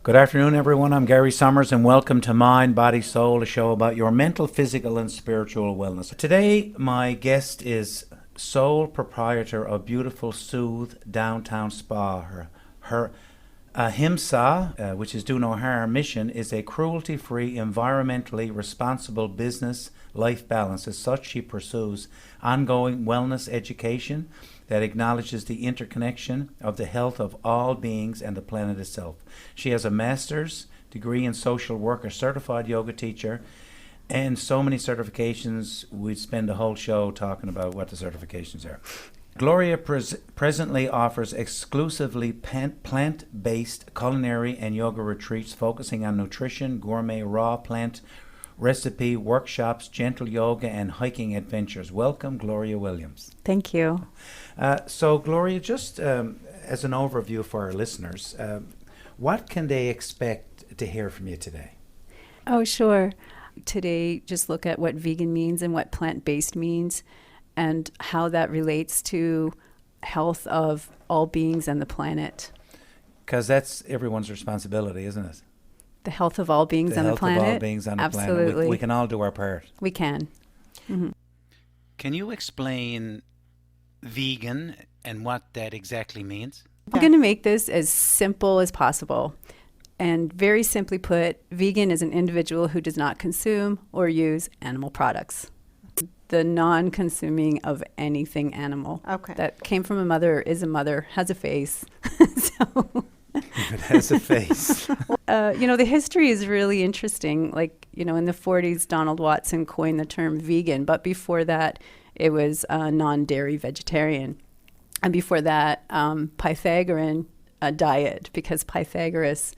Good afternoon, everyone. I'm Gary Summers, and welcome to Mind, Body, Soul, a show about your mental, physical, and spiritual wellness. Today, my guest is sole proprietor of beautiful Soothe Downtown Spa. Her HIMSA, which is Do No Harm mission, is a cruelty-free, environmentally responsible business life balance. As such, she pursues ongoing wellness education that acknowledges the interconnection of the health of all beings and the planet itself. She has a master's degree in social work, a certified yoga teacher, and so many certifications. We'd spend a whole show talking about what the certifications are. Gloria presently offers exclusively plant-based culinary and yoga retreats focusing on nutrition, gourmet raw plant recipe workshops, gentle yoga, and hiking adventures. Welcome, Gloria Williams. Thank you. So, Gloria, just as an overview for our listeners, what can they expect to hear from you today? Oh, sure. Today, just look at what vegan means and what plant-based means and how that relates to health of all beings and the planet. Because that's everyone's responsibility, isn't it? The health of all beings on the planet? The health of all beings on the planet. Absolutely. We can all do our part. We can. Mm-hmm. Can you explain vegan and what that exactly means? I'm going to make this as simple as possible. And very simply put, vegan is an individual who does not consume or use animal products. The non-consuming of anything animal. Okay. That came from a mother, is a mother, has a face. So... If it has a face. The history is really interesting. Like, in the 40s, Donald Watson coined the term vegan, but before that, it was non-dairy vegetarian. And before that, Pythagorean diet, because Pythagoras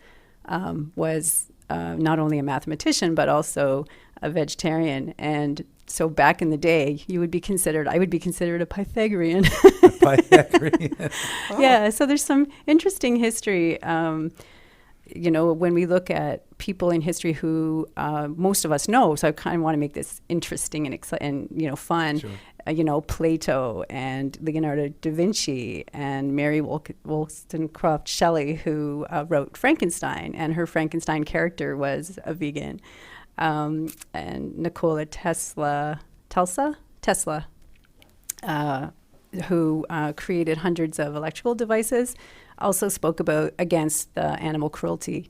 was not only a mathematician, but also a vegetarian. And so back in the day, I would be considered a Pythagorean. A Pythagorean. Oh. Yeah, so there's some interesting history. When we look at people in history who most of us know, so I kind of want to make this interesting and fun. Sure. Plato and Leonardo da Vinci and Mary Wollstonecraft Shelley, who wrote Frankenstein, and her Frankenstein character was a vegan. And Nikola Tesla, who created hundreds of electrical devices, also spoke against the animal cruelty.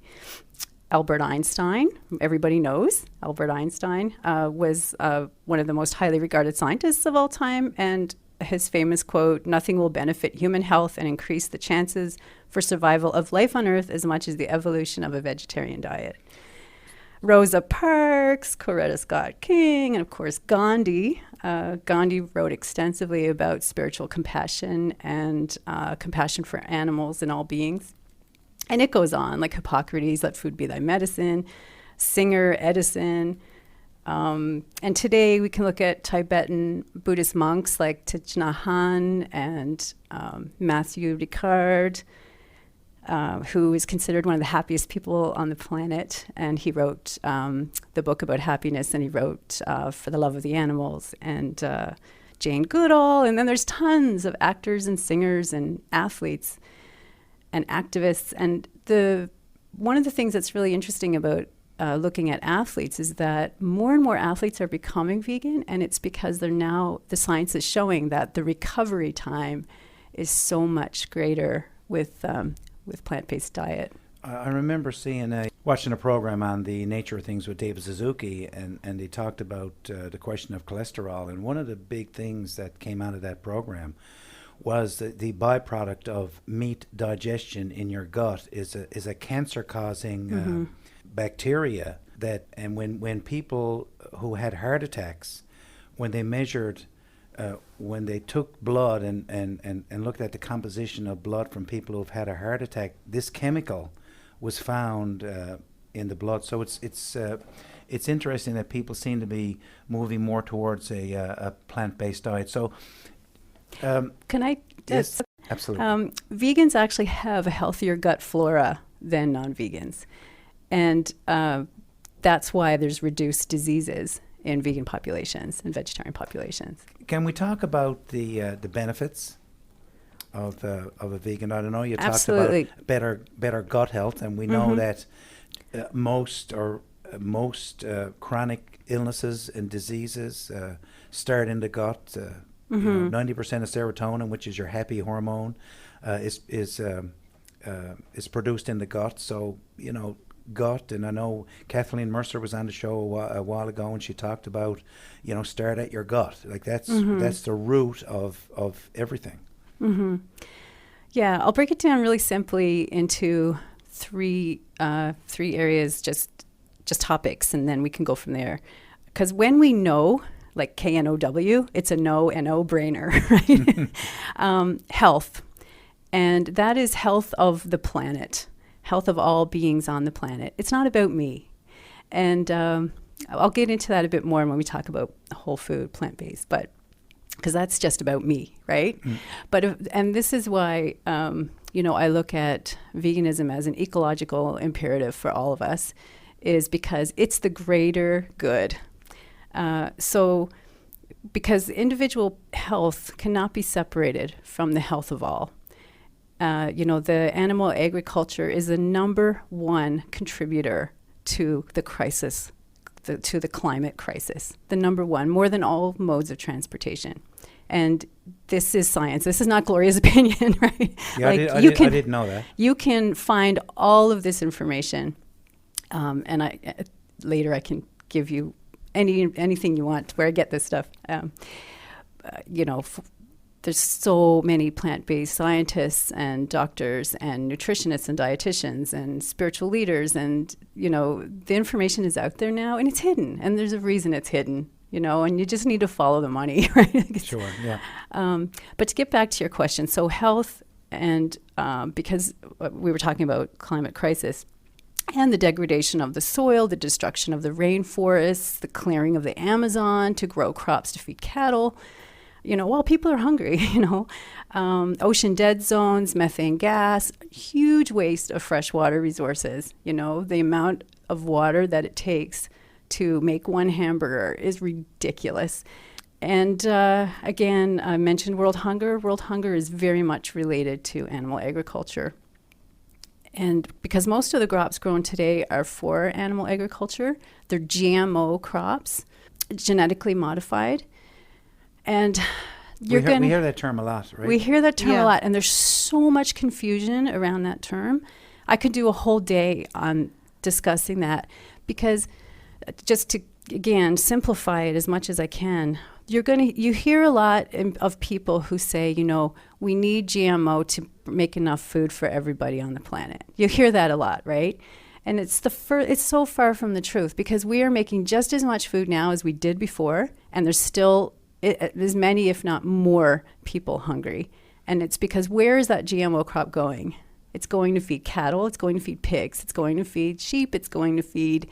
Albert Einstein, everybody knows, Albert Einstein was one of the most highly regarded scientists of all time, and his famous quote, "Nothing will benefit human health and increase the chances for survival of life on Earth as much as the evolution of a vegetarian diet." Rosa Parks, Coretta Scott King, and of course Gandhi. Gandhi wrote extensively about spiritual compassion and compassion for animals and all beings. And it goes on, like Hippocrates, let food be thy medicine, Singer, Edison. And today we can look at Tibetan Buddhist monks like Thich Nhat Hanh and Matthew Ricard, who is considered one of the happiest people on the planet. And he wrote the book about happiness, and he wrote For the Love of the Animals, and Jane Goodall. And then there's tons of actors and singers and athletes and activists. And one of the things that's really interesting about looking at athletes is that more and more athletes are becoming vegan, and it's because the science is showing that the recovery time is so much greater with plant-based diet. I remember watching a program on the nature of things with David Suzuki, and they talked about the question of cholesterol. And one of the big things that came out of that program was the byproduct of meat digestion in your gut is a cancer-causing bacteria and when people who had heart attacks, when they measured. When they took blood and looked at the composition of blood from people who've had a heart attack, this chemical was found in the blood. So it's interesting that people seem to be moving more towards a plant-based diet. So, can I? Yes, absolutely. Vegans actually have a healthier gut flora than non-vegans, and that's why there's reduced diseases in vegan populations and vegetarian populations. Can we talk about the benefits of a vegan. I don't know. You Absolutely. talked about better gut health, and we know that most chronic illnesses and diseases start in the gut. 90% of serotonin, which is your happy hormone, is produced in the gut. So gut, and I know Kathleen Mercer was on the show a while ago, and she talked about start at your gut. Like that's the root of everything. Yeah, I'll break it down really simply into three areas, just topics, and then we can go from there. Because when we know, like KNOW, it's a no-brainer, right? Health, and that is health of the planet, health of all beings on the planet. It's not about me, and I'll get into that a bit more when we talk about whole food, plant-based, but because that's just about me, right? And this is why I look at veganism as an ecological imperative for all of us, is because it's the greater good. So because individual health cannot be separated from the health of all. The animal agriculture is the number one contributor to the crisis, to the climate crisis, the number one, more than all modes of transportation. And this is science. This is not Gloria's opinion, right? Yeah, I didn't know that. You can find all of this information, and later I can give you anything you want where I get this stuff. There's so many plant-based scientists and doctors and nutritionists and dietitians and spiritual leaders, and the information is out there now, and it's hidden, and there's a reason it's hidden, and you just need to follow the money, right? Sure, yeah. But to get back to your question, so health, and because we were talking about climate crisis and the degradation of the soil, the destruction of the rainforests, the clearing of the Amazon to grow crops to feed cattle, while people are hungry, ocean dead zones, methane gas, huge waste of freshwater resources. The amount of water that it takes to make one hamburger is ridiculous. And again, I mentioned world hunger. World hunger is very much related to animal agriculture. And because most of the crops grown today are for animal agriculture, they're GMO crops, genetically modified. And we hear that term a lot, right? We hear that term a lot, and there's so much confusion around that term. I could do a whole day on discussing that, because just to, again, simplify it as much as I can, you hear a lot of people who say, we need GMO to make enough food for everybody on the planet. You hear that a lot, right? And it's so far from the truth, because we are making just as much food now as we did before, and there's still as many, if not more, people hungry. And it's because where is that GMO crop going? It's going to feed cattle, it's going to feed pigs, it's going to feed sheep, it's going to feed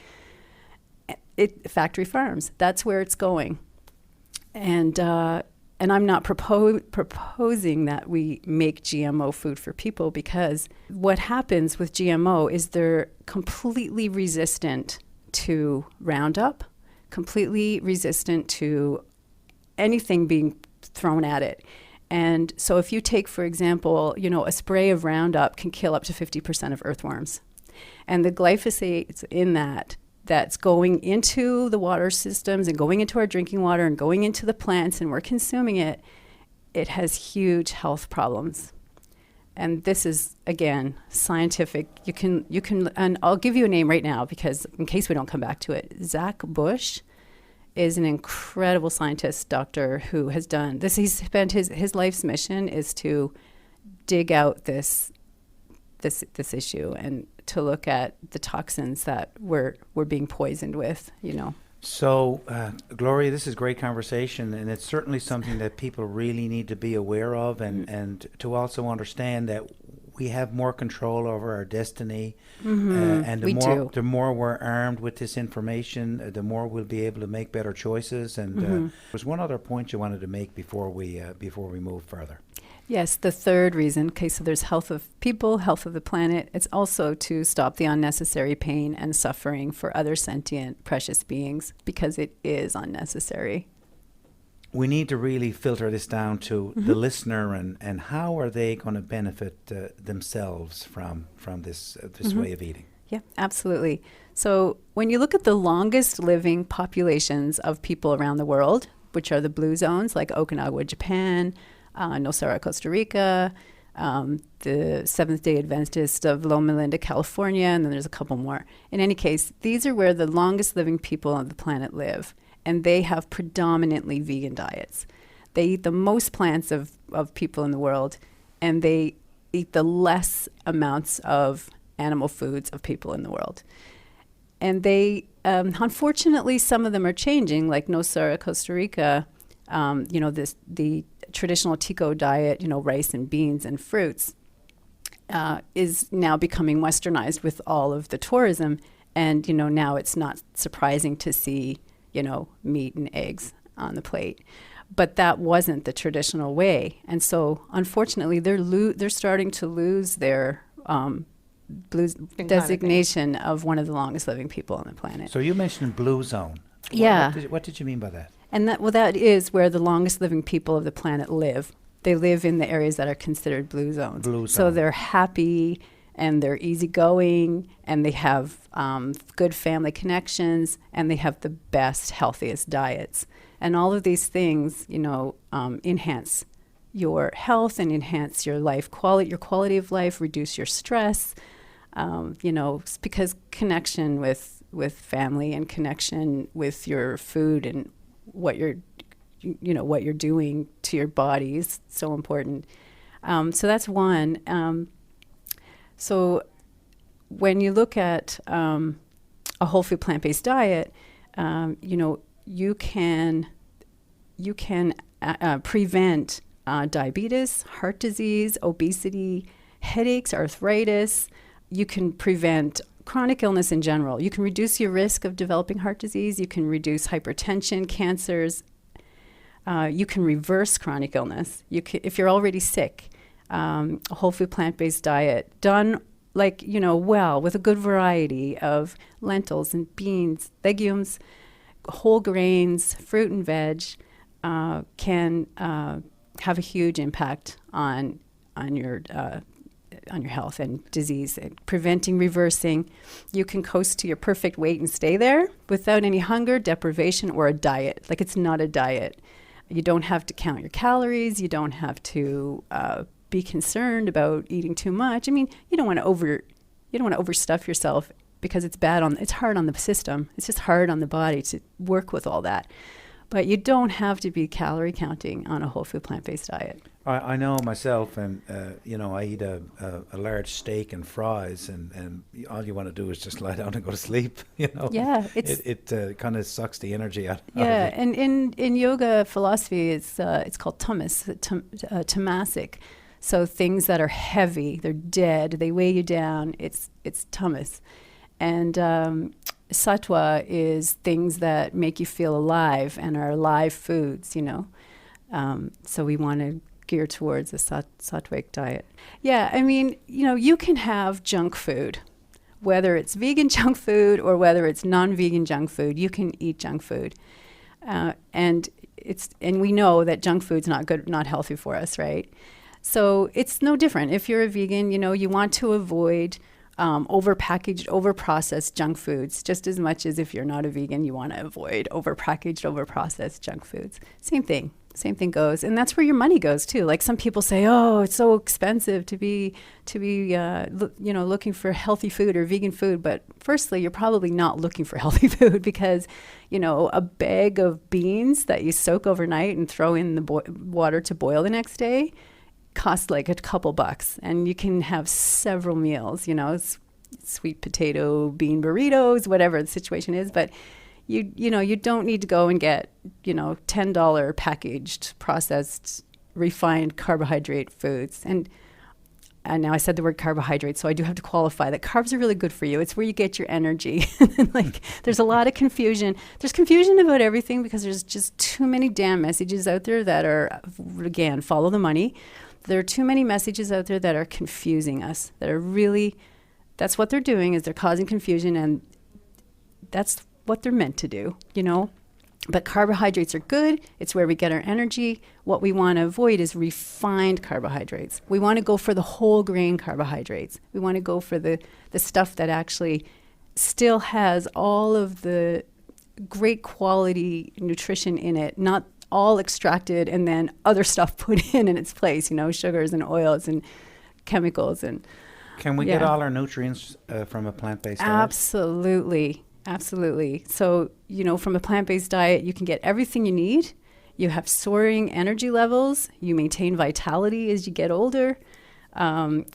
factory farms. That's where it's going. And I'm not proposing that we make GMO food for people, because what happens with GMO is they're completely resistant to Roundup, completely resistant to anything being thrown at it. And so if you take, for example, a spray of Roundup can kill up to 50% of earthworms. And the glyphosate in that's going into the water systems and going into our drinking water and going into the plants, and we're consuming it, it has huge health problems. And this is, again, scientific. You can, and I'll give you a name right now, because in case we don't come back to it, Zach Bush is an incredible scientist, doctor, who has done this. He's spent his life's mission is to dig out this issue and to look at the toxins that we're being poisoned with, So, Gloria, this is great conversation, and it's certainly something that people really need to be aware of, and to also understand that we have more control over our destiny, and the more we're armed with this information, the more we'll be able to make better choices. And there's one other point you wanted to make before we move further. Yes, the third reason. Okay, so there's health of people, health of the planet. It's also to stop the unnecessary pain and suffering for other sentient, precious beings, because it is unnecessary. we need to really filter this down to the listener, and how are they going to benefit themselves from this way of eating? Yeah, absolutely. So when you look at the longest living populations of people around the world, which are the blue zones, like Okinawa, Japan, Nosara, Costa Rica, the Seventh-day Adventist of Loma Linda, California, and then there's a couple more. In any case, these are where the longest living people on the planet live, and they have predominantly vegan diets. They eat the most plants of people in the world, and they eat the less amounts of animal foods of people in the world. And they, unfortunately, some of them are changing, like Nosara, Costa Rica, the traditional Tico diet, rice and beans and fruits, is now becoming westernized with all of the tourism. And, now it's not surprising to see, meat and eggs on the plate. But that wasn't the traditional way. And so, unfortunately, they're starting to lose their blue designation of one of the longest living people on the planet. So you mentioned blue zone. Yeah. What did you mean by that? And that is where the longest living people of the planet live. They live in the areas that are considered blue zones. So they're happy and they're easygoing, and they have good family connections, and they have the best, healthiest diets. And all of these things, enhance your health and enhance your your quality of life, reduce your stress. Because connection with family and connection with your food and what you're doing to your body is so important. So that's one. So when you look at a whole food plant-based diet, you can prevent diabetes, heart disease, obesity, headaches, arthritis. You can prevent chronic illness in general. You can reduce your risk of developing heart disease. You can reduce hypertension, cancers. You can reverse chronic illness. If you're already sick, a whole food plant-based diet done well with a good variety of lentils and beans, legumes, whole grains, fruit and veg, can have a huge impact on your health and disease, preventing, reversing. You can coast to your perfect weight and stay there without any hunger, deprivation, or a diet. Like, it's not a diet. You don't have to count your calories. You don't have to be concerned about eating too much. I mean, you don't want to overstuff yourself, because it's hard on the system. It's just hard on the body to work with all that. But you don't have to be calorie counting on a whole food plant-based diet. I know myself, and I eat a large steak and fries, and all you want to do is just lie down and go to sleep. Yeah, it kind of sucks the energy out. Yeah, out of it. and in yoga philosophy, it's called tamasic. So things that are heavy, they're dead, they weigh you down. It's tamas, and sattva is things that make you feel alive and are live foods. So we want to gear towards a sattvic diet. Yeah, I mean, you can have junk food, whether it's vegan junk food or whether it's non-vegan junk food. You can eat junk food, and we know that junk food's not good, not healthy for us, right? So it's no different. If you're a vegan, you want to avoid overpackaged, overprocessed junk foods, just as much as if you're not a vegan, you want to avoid overpackaged, overprocessed junk foods. Same thing goes, and that's where your money goes too. Like, some people say, "Oh, it's so expensive to be looking for healthy food or vegan food." But firstly, you're probably not looking for healthy food, because a bag of beans that you soak overnight and throw in the water to boil the next day costs like a couple bucks, and you can have several meals. Sweet potato bean burritos, whatever the situation is, but. You don't need to go and get, $10 packaged, processed, refined carbohydrate foods. And now I said the word carbohydrate, so I do have to qualify that carbs are really good for you. It's where you get your energy. There's a lot of confusion. There's confusion about everything, because there's just too many damn messages out there that are, again, follow the money. There are too many messages out there that are confusing us, that are really, that's what they're doing, is they're causing confusion, and that's what they're meant to do, But carbohydrates are good. It's where we get our energy. What we want to avoid is refined carbohydrates. We want to go for the whole grain carbohydrates. We want to go for the stuff that actually still has all of the great quality nutrition in it, not all extracted and then other stuff put in its place, sugars and oils and chemicals. And Can we get all our nutrients from a plant-based diet? Absolutely. Absolutely. So, from a plant-based diet, you can get everything you need. You have soaring energy levels. You maintain vitality as you get older.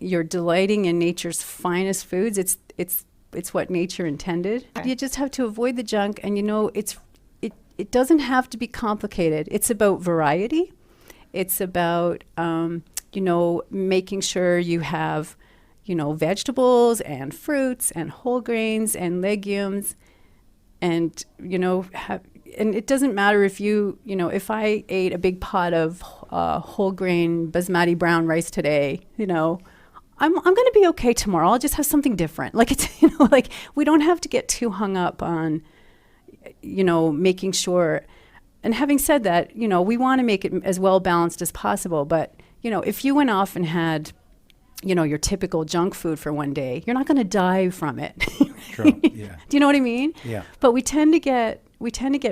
You're delighting in nature's finest foods. It's what nature intended. Okay. You just have to avoid the junk, and it doesn't have to be complicated. It's about variety. It's about making sure you have vegetables and fruits and whole grains and legumes, and and it doesn't matter if if I ate a big pot of whole grain basmati brown rice today, I'm going to be okay tomorrow. I'll just have something different. Like it's like we don't have to get too hung up on making sure. And having said that, we want to make it as well balanced as possible. But if you went off and had your typical junk food for one day, you're not going to die from it. True. Yeah. Do you know what I mean? Yeah. But we tend to get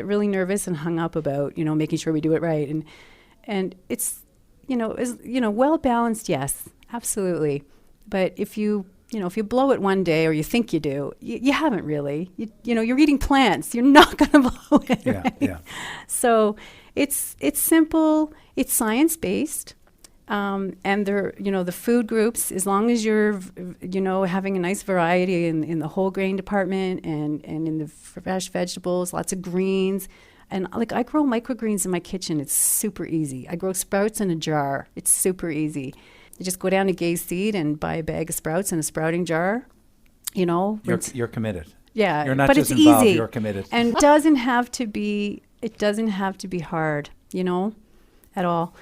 really nervous and hung up about, making sure we do it right. And it's, well balanced, yes, absolutely. But if you blow it one day or you think you do, you haven't really. You're eating plants. You're not going to blow it. Yeah, right? yeah. So it's simple. It's science-based. And they're, the food groups, as long as you're, having a nice variety in the whole grain department and in the fresh vegetables, lots of greens. And like I grow microgreens in my kitchen. It's super easy. I grow sprouts in a jar. It's super easy. You just go down to Gay Seed and buy a bag of sprouts in a sprouting jar, You're committed. Yeah. You're not but just it's involved, easy. you're committed. And it doesn't have to be hard, at all.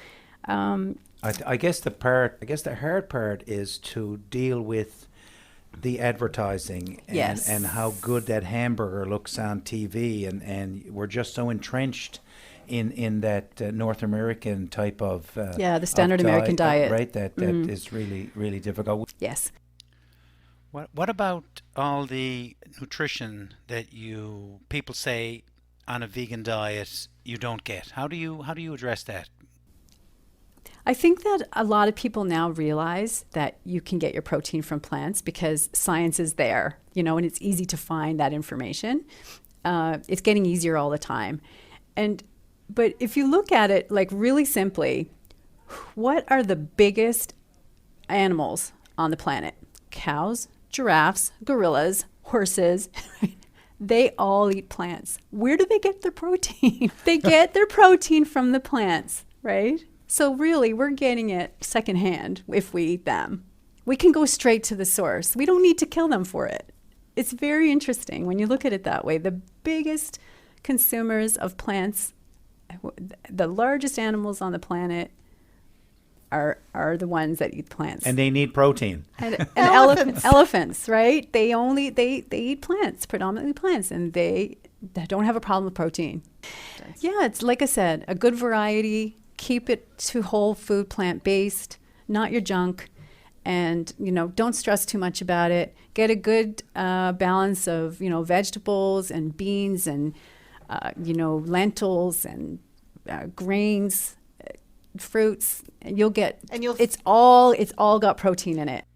I guess the hard part is to deal with the advertising and how good that hamburger looks on TV, and we're just so entrenched in that North American type of the standard American diet, right? That is really, really difficult. Yes. What about all the nutrition that people say on a vegan diet you don't get? How do you address that? I think that a lot of people now realize that you can get your protein from plants because science is there, and it's easy to find that information. It's getting easier all the time. But if you look at it like really simply, what are the biggest animals on the planet? Cows, giraffes, gorillas, horses. They all eat plants. Where do they get their protein? They get their protein from the plants, right? So really, we're getting it secondhand if we eat them. We can go straight to the source. We don't need to kill them for it. It's very interesting when you look at it that way. The biggest consumers of plants, the largest animals on the planet, are the ones that eat plants. And they need protein. And elephants, right? They eat plants, predominantly plants, and they don't have a problem with protein. Yeah, it's like I said, a good variety. Keep it to whole food, plant-based, not your junk. And, don't stress too much about it. Get a good balance of, vegetables and beans and, lentils and grains, fruits. And it's all got protein in it.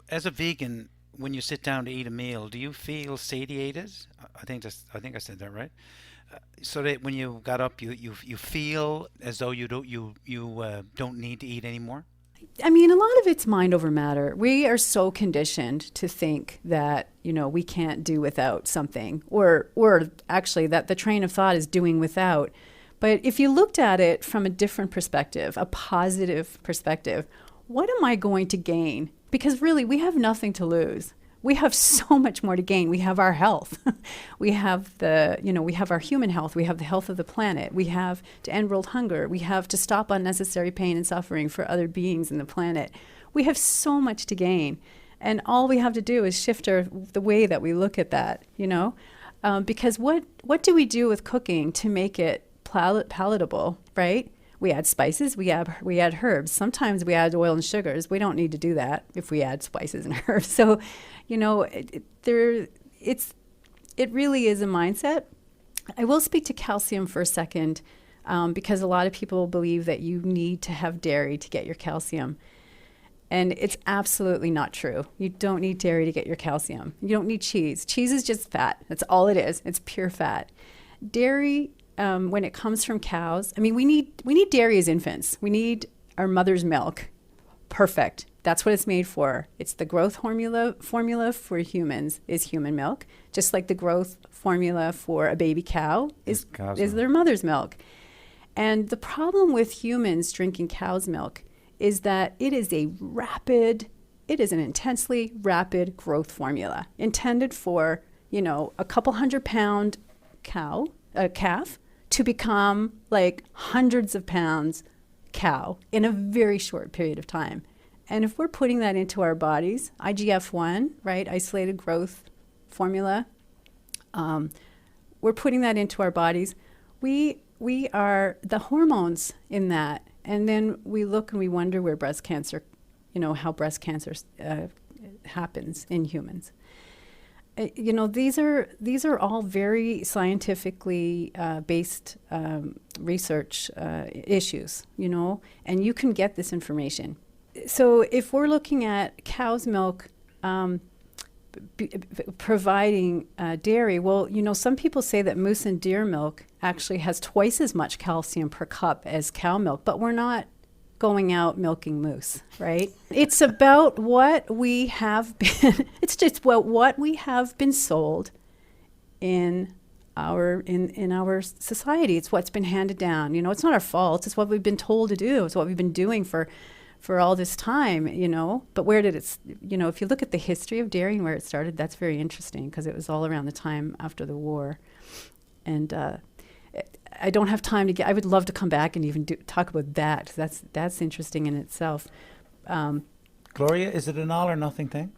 As a vegan, when you sit down to eat a meal, do you feel satiated? I think I said that right. So that when you got up, you feel as though you don't need to eat anymore? I mean, a lot of it's mind over matter. We are so conditioned to think that, we can't do without something or actually that the train of thought is doing without. But if you looked at it from a different perspective, a positive perspective, what am I going to gain? Because really, we have nothing to lose. We have so much more to gain. We have our health. We have we have our human health. We have the health of the planet. We have to end world hunger. We have to stop unnecessary pain and suffering for other beings in the planet. We have so much to gain. And all we have to do is shift the way that we look at that, Because what do we do with cooking to make it palatable, right? We add spices, we add herbs. Sometimes we add oil and sugars. We don't need to do that if we add spices and herbs. So, it really is a mindset. I will speak to calcium for a second, because a lot of people believe that you need to have dairy to get your calcium. And it's absolutely not true. You don't need dairy to get your calcium. You don't need cheese. Cheese is just fat. That's all it is. It's pure fat. Dairy, when it comes from cows, I mean, we need dairy as infants. We need our mother's milk. Perfect. That's what it's made for. It's the growth formula for humans is human milk, just like the growth formula for a baby cow is their mother's milk. And the problem with humans drinking cow's milk is that it is an intensely rapid growth formula intended for, a couple 100-pound calf to become like hundreds of pounds cow in a very short period of time. And if we're putting that into our bodies, IGF-1, right, isolated growth formula, we're putting that into our bodies. We are the hormones in that. And then we look and we wonder where breast cancer, how breast cancer happens in humans. These are all very scientifically based research issues, and you can get this information. So if we're looking at cow's milk providing dairy, well, some people say that moose and deer milk actually has twice as much calcium per cup as cow milk, but we're not going out milking moose, right? It's about what we have been, it's just what we have been sold in our society. It's what's been handed down. It's not our fault. It's what we've been told to do. It's what we've been doing for all this time, But where did it, if you look at the history of dairy and where it started, that's very interesting because it was all around the time after the war. And I don't have time I would love to come back and even talk about that. That's interesting in itself. Gloria, is it an all or nothing thing?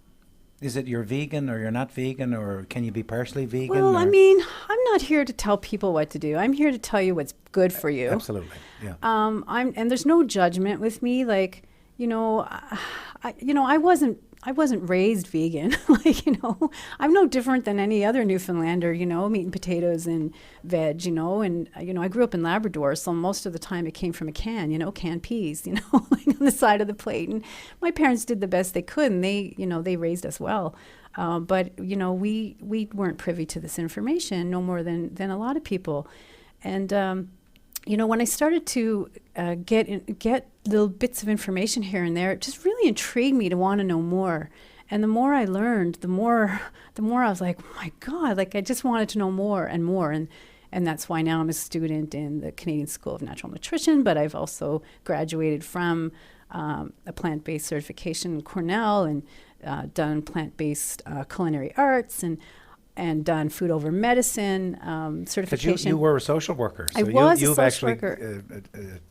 Is it you're vegan or you're not vegan, or can you be partially vegan? Well, I mean, I'm not here to tell people what to do. I'm here to tell you what's good for you. Absolutely, yeah. And there's no judgment with me. Like, I wasn't raised vegan. I'm no different than any other Newfoundlander, meat and potatoes and veg, and, I grew up in Labrador. So most of the time it came from a can, canned peas, like on the side of the plate. And my parents did the best they could, and they raised us well. But, we weren't privy to this information no more than a lot of people. And, when I started to get little bits of information here and there, it just really intrigued me to want to know more. And the more I learned, the more I was like, oh my God, like I just wanted to know more and more. And that's why now I'm a student in the Canadian School of Natural Nutrition, but I've also graduated from a plant-based certification in Cornell and done plant-based culinary arts and done food over medicine certification. But you were a social worker. So I was a you've social actually worker.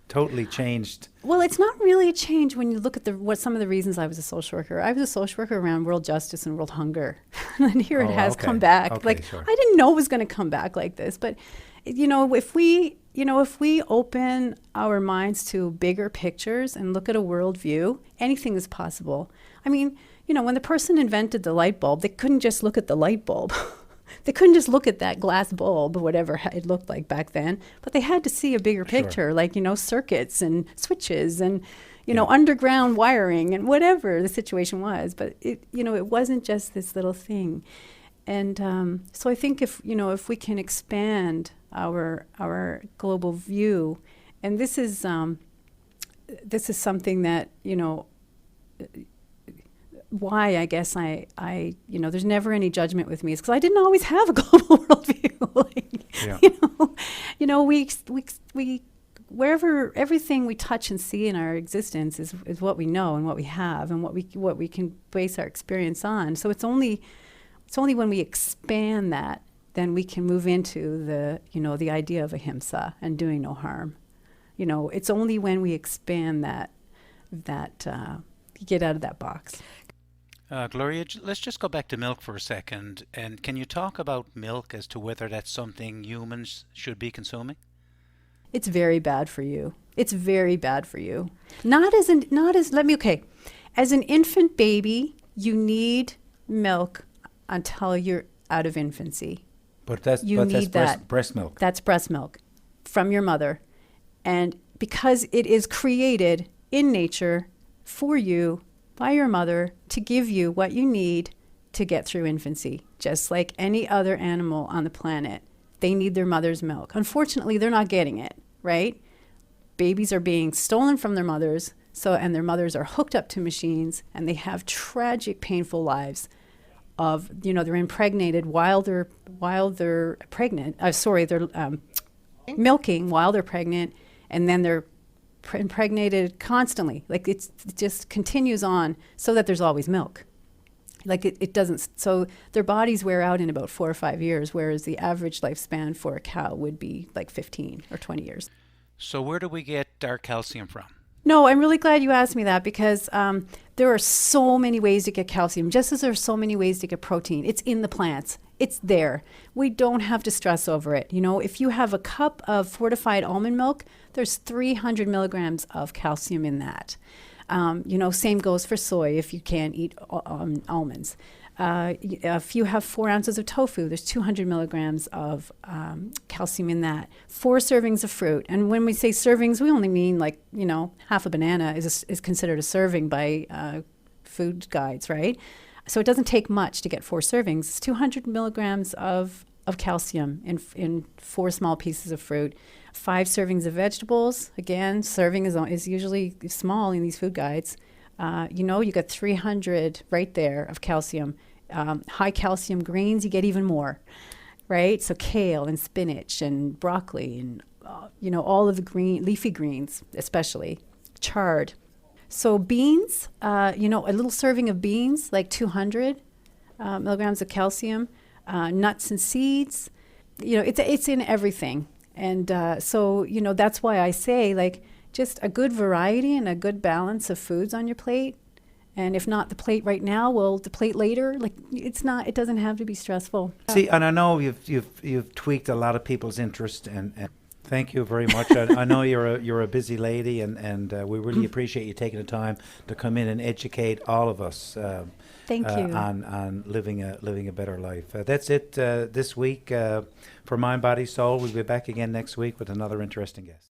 Totally changed. Well, it's not really a change when you look at what some of the reasons I was a social worker. I was a social worker around world justice and world hunger. And here it has come back. Okay, sure. I didn't know it was going to come back like this. But, if we open our minds to bigger pictures and look at a worldview, anything is possible. I mean, when the person invented the light bulb, they couldn't just look at the light bulb. They couldn't just look at that glass bulb, whatever it looked like back then, but they had to see a bigger picture, like, circuits and switches and, underground wiring and whatever the situation was. But it wasn't just this little thing. And so I think if we can expand our global view, and this is something that, why I guess I there's never any judgment with me, is because I didn't always have a global worldview. We wherever everything we touch and see in our existence is what we know and what we have and what we can base our experience on. So it's only when we expand that, then we can move into the idea of ahimsa and doing no harm. It's only when we expand that you get out of that box. Gloria, let's just go back to milk for a second. And can you talk about milk as to whether that's something humans should be consuming? It's very bad for you. It's very bad for you. Not as as an infant baby, you need milk until you're out of infancy. But that's breast milk. That's breast milk from your mother. And because it is created in nature for you by your mother to give you what you need to get through infancy, just like any other animal on the planet. They need their mother's milk. Unfortunately, they're not getting it, right? Babies are being stolen from their mothers, and their mothers are hooked up to machines, and they have tragic, painful lives of, they're impregnated while they're pregnant. They're milking while they're pregnant, and then they're impregnated constantly. Like it just continues on so that there's always milk. Like it doesn't, so their bodies wear out in about 4 or 5 years, whereas the average lifespan for a cow would be like 15 or 20 years. So where do we get our calcium from? No, I'm really glad you asked me that because there are so many ways to get calcium, just as there are so many ways to get protein. It's in the plants. It's there. We don't have to stress over it. If you have a cup of fortified almond milk, there's 300 milligrams of calcium in that. Same goes for soy if you can't eat almonds. If you have 4 ounces of tofu, there's 200 milligrams of calcium in that. 4 servings of fruit. And when we say servings, we only mean half a banana is considered a serving by food guides, right? So it doesn't take much to get 4 servings. It's 200 milligrams of calcium in 4 small pieces of fruit. 5 servings of vegetables. Again, serving is usually small in these food guides. You got 300 right there of calcium. High calcium greens, you get even more, right? So kale and spinach and broccoli and, all of the leafy greens, especially chard. So beans, a little serving of beans, like 200 milligrams of calcium. Nuts and seeds, it's in everything. And that's why I say, just a good variety and a good balance of foods on your plate. And if not the plate right now, well, the plate later. It doesn't have to be stressful. See, and I know you've tweaked a lot of people's interest, and thank you very much. I know you're a busy lady, and we really appreciate you taking the time to come in and educate all of us. Thank you. On living a better life. That's it this week for Mind, Body, Soul. We'll be back again next week with another interesting guest.